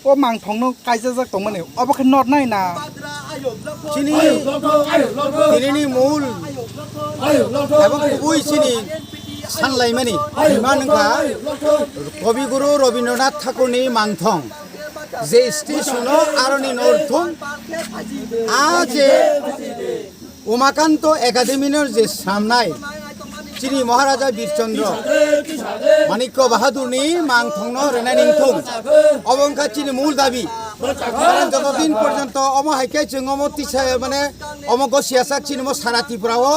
ว่ามังทองน้องไกลจะสักตรงมันเนี่ยเอาไปขึ้นนอดได้นะที่นี่มูลแต่ว่าอุ้ยที่นี่ชั้นไรมั้ยนี่มาหนึ่งขาคบิกุรุรบินรนาถठाकुरนี่มังทองเจสติสุนอารณีนอร์ทงอาเจउमाकांत एकाडेमीर जे सामनाय चिनी महाराजा बीरचंद्र मानिक्य बाहादुरनि मांथंन रेनानिंथुं अबंका चिनी मूल दाबी যতদিন পর্যন্ত অমহাইকে जों অমতিসা মানে অমগসিয়াসাক চিনি সারা ত্রিপুরাও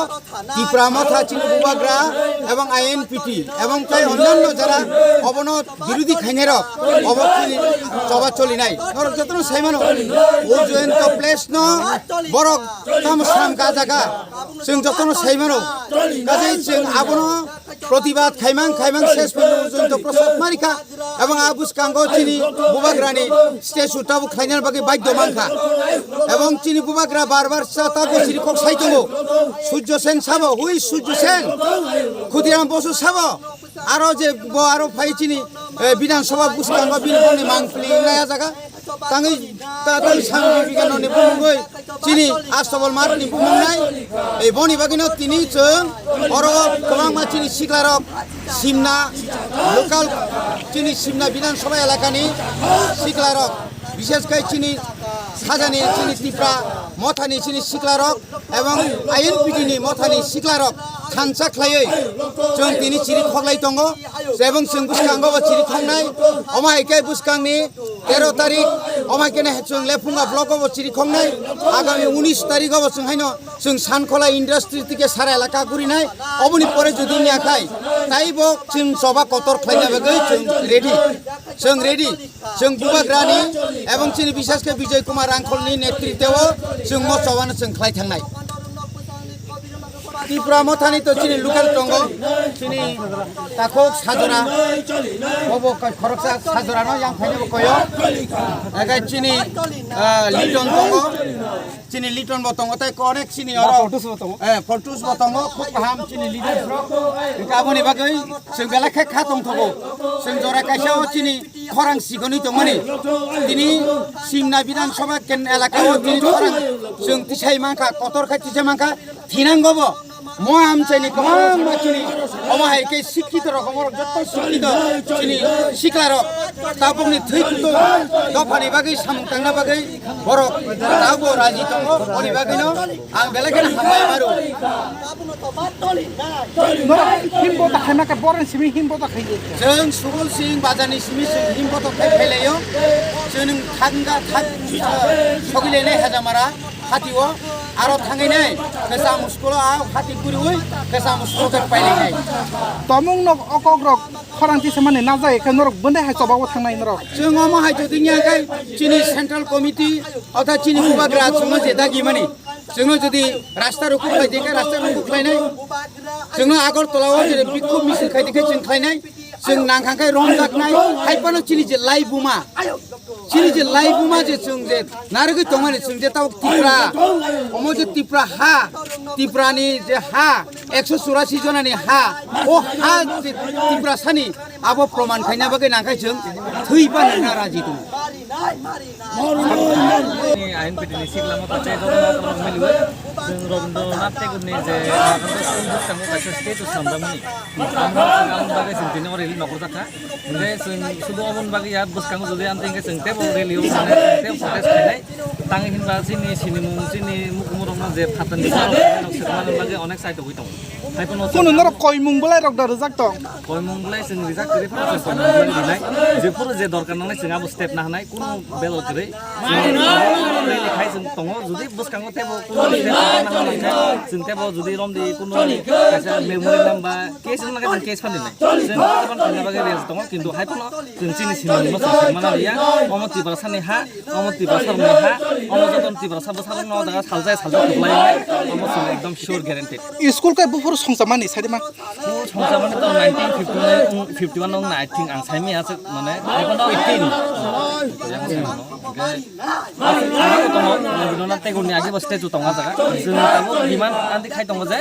ত্রিপুরা মথা চিনি বুবাগ্রা এবং আইএনপিটি এবং তাই অন্যান্য যারা অবনত বিরোধী খাইনেরক অবচিনি চবা চলি নাই নরক যতন সাইমানো ও জয়ন্ত প্লেস ন বরক তাম সাম গাজাগা जों যতন সাইমানো কাজে जों আবনো প্রতিবাদ খাইমাং শেষ পর্যন্ত প্রসাদ মারিকা এবং আবুসকাঙ্গ চিনি বুবাগ্রানি স্টেচু তাবু খাইনার বাকি বাধ্য মাংখা এবং চিনি বুবাগ্রা বারবার তাবু চিনি কক সাইতঙ্গ সূর্য সেন সাবো হুই সূর্য সেন ক্ষুদিরাম বসু সাবো আরো যে আরো ফাই চিনি বিধানসভা বুসকাঙ্গ বিলবনি মাংফলি নায়া জায়গা তাঙ্গি তাতাই সাংবাদিক বিজ্ঞাননি বুমুই চিনি আস্তবল মারনি বুমুনাই এই বনি বাগিনো তিনি जों অর গোবাং মা চিনি সিকলারক সিমনা লোকাল চিনি সিমনা বিধানসভা এলাকানি সিকলারক বিশেষ করে চিনি সাজানি চিনি ত্রিপুরা মথানি চিনি সিকলারক এবং আইএনপিটিনি মথানি সিকলারক थानसा ख्लायै जों दिनै चिरि खगलाय दङ जेबं जों बुसकांगो चिरि खंनाय अमायके बुसकांनि 13 तारिख अमायकेने जों लेफुंगा ब्लकआव चिरि खंनाय आगामी 19 तारिखआव जों हायनो जों सानखला इन्डास्ट्रि থেকে सारा एलाका गुरिनाय अबनि परे जुदि नियाखाय ताइबो जों सभा कतर ख्लायना बागै जों रेडी जों बुबाग्रानि एवं चिनि विशेषके विजय कुमार आंखलनि नेतृत्वआव जों मसवानो जों ख्लाय थांनाय त्रिपुरा मथानि तो चिनी लोकल टंगो चिनी ताखो साजरा बबो खरक साजरा न yang फाइने बकयो एगा चिनी लिटन टंगो चिनी लिटन बतंगो ताय कनेक चिनी अरो फोटोस बतंगो खूब गाहाम चिनी लिडर गाबोनि बागै जों बेलाखे खातम थगो जों जरा काइसाव चिनी खरां सिगनि दंमोनि दिनि सिमना विधानसभा केन एलाकाव दिनि खरां जों तिसाय मांखा कतर खाय तिसाय मांखा थिनांगोबो মই আমচাইনি गोबां मानसिनि अमाहायके शिक्षित रकमर जत्त शिक्षित चिनि सिक्लारक ताबुंनि थैकुतो दफानि बागै सामतांना बागै बरक ताबो राजि दङ अनि बागैनो आं बेलेगेन हाबाय मारु हिमबो ताखानाका बरन सिमि हिमबो ताखायो जों सुगल सिं बाजारनि सिमि हिमबो ताखायलायो जों थांगा थाग सगिलेने हेजामारा হাতিও আরো থাঙে নাই কেসা মুস্কুল হাতি পুরি হই কেসা মুস্কুল কে পাইলে নাই তমুং নক অকগ্রক খরান্তি সেমানে না যায় এখানে নরক বন্ধে হাই চবাবো থাংনাই নরক जों मा हायतो दिनिया गाय चिनि सेंट्रल कमिटी अथा चिनि बुबाग्रा जोङो जे दागि माने जोङो जुदि रास्ता रुखु खायदिखे रास्ता रुखु खायनाय जोङो आगरतलाव जे बिखुब मिसिन खायदिखे जों खायनाय जों नांखांखाय रम जागनाय हायपानो चिनि जे लाइ बुमा जे जों जे नारगै दंमाने जों जे ताव तिप्रा अमो जे तिप्रा हा तिप्रानि जे हा 184 जनानि हा ओ हा तिप्रा सानि आबो प्रमाण खायना बागै नांखाय जों थैबानो नाराजि दं INPT ni siklama pace jorong meliwe जों रबीन्द्रनाथ टेगरनि जे बुस्थांखौ खायसे स्टेटु सामदामनि आमन बागै जों दिनै रेलि नखर जाखा ओमफ्राय जों सुबु अमन बागै या बुस्थांखौ जुदि आमथिंगे जों टेब रेलियाव माने टेब प्रटेस्ट खायनाय ताङै हिनबा जोंनि सिनिमुं जोंनि मुखुमुरमना जे फातननि सोरमानो बागै अनेक साइड होई दं हायपनो কোন নরক কয়মুং বলাই রক দা রিজাক্ট কয়মুंबलाय जों रिजाक्ट करै फारा कयमुंबलाय दिनाय जेफोर जे दरकार नांनाय जों आबो स्टेप ना हानाय कुनु बेल करै रेलि खाय जों दङ जुदि बुस्थांखौ टेब कुनु जों टेबाव जुदि रमदि कुनु खायसे मेमोरि नाम्बा केस नागा जों केस फान्दिनाय जों गोबां खाना बागै रेज दङ खिन्थु हायपनो जों चिनि सिनि मसा मानालिया अमति बासानि हा अमति बासारनि हा अमजतन तिब्रा साबो सालं न दागा सालजाय खुलायनाय अमसो एकदम सियोर ग्यारेन्टेड स्कुल काय बुफोर संसामानि साइडमा संसामानि त 1951 नङ आई थिंक आं साइमि आसे माने हायपनो 18 रबीन्द्रनाथ टेगरनि आगे स्टेचु दङ जागा जों दाबो बिमान आन्ति खाय दङ जे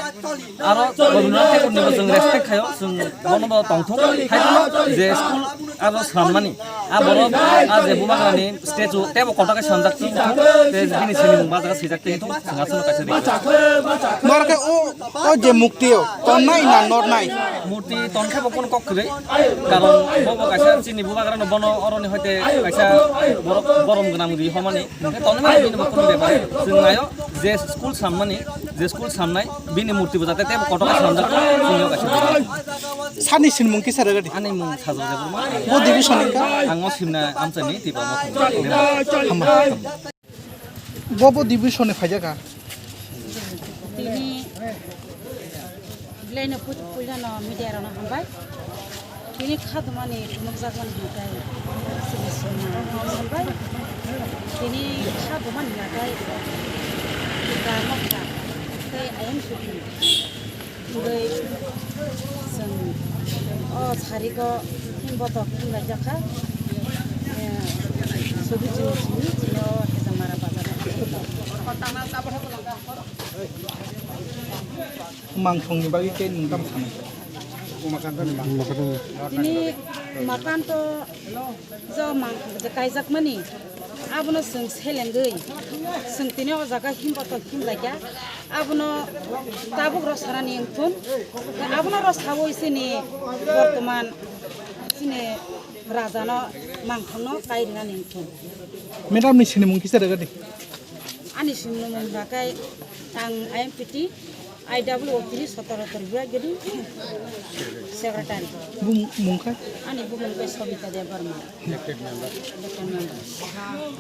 आरो रबीन्द्रनाथ टेगरनिबो जों रेसपेक्ट खायो जों बनबो तंथं खायनो जे स्कुल आरो सानमानि आ बर आ जे बुमाग्रानि स्टेचु टेबो कटाका सानजाक ते दिनि सिनि मुंबा जागा सिजाकते तो जोंहासो कासे नरके ओ जे मुक्तियो तन्नाय ना नरनाय मूर्ति तनखाबो कोन ककरै कारण बबो कासे चिनि बुमाग्रानो बन अरनि हयते कासे गरम गनाम रि हमानि तनमानि बिनो कोन बेबार जों आयो जे स्कुल सामनाय बिनि मूर्तिबो जाते टेबो कटाका सानजाक जोंनियाव कासे सानि सिन मुंखि सारगदि आनि मुं साजो जेबो बो डिभिजननिका आङो सिमना आमचानि तिबा बबो डिभिजननि फायजाका Tini Gleno put pulano media rana hambai Tini khadmani mugzagan hatai silisona hambai Tini khadman lagai MOTHA kai INPT gai sang sariko himboto kinga jaka sobi chini chino Hezamara bazar मांथंनि बागै के नोंथां Ini makan to jo mang je kaijak mani abuno sung selengei sung tini o jaga himbato himlaika abuno tabuk rosarani engthun abuno rosabo isini bortoman sini rajano mangthongno kairina engthun madam नि सिनि मुंखि सारगदि ani simno mangbakai ang INPT IWO3 17 bulan jadi sekretari मुंखा ani bukan ke Sobita dia Burma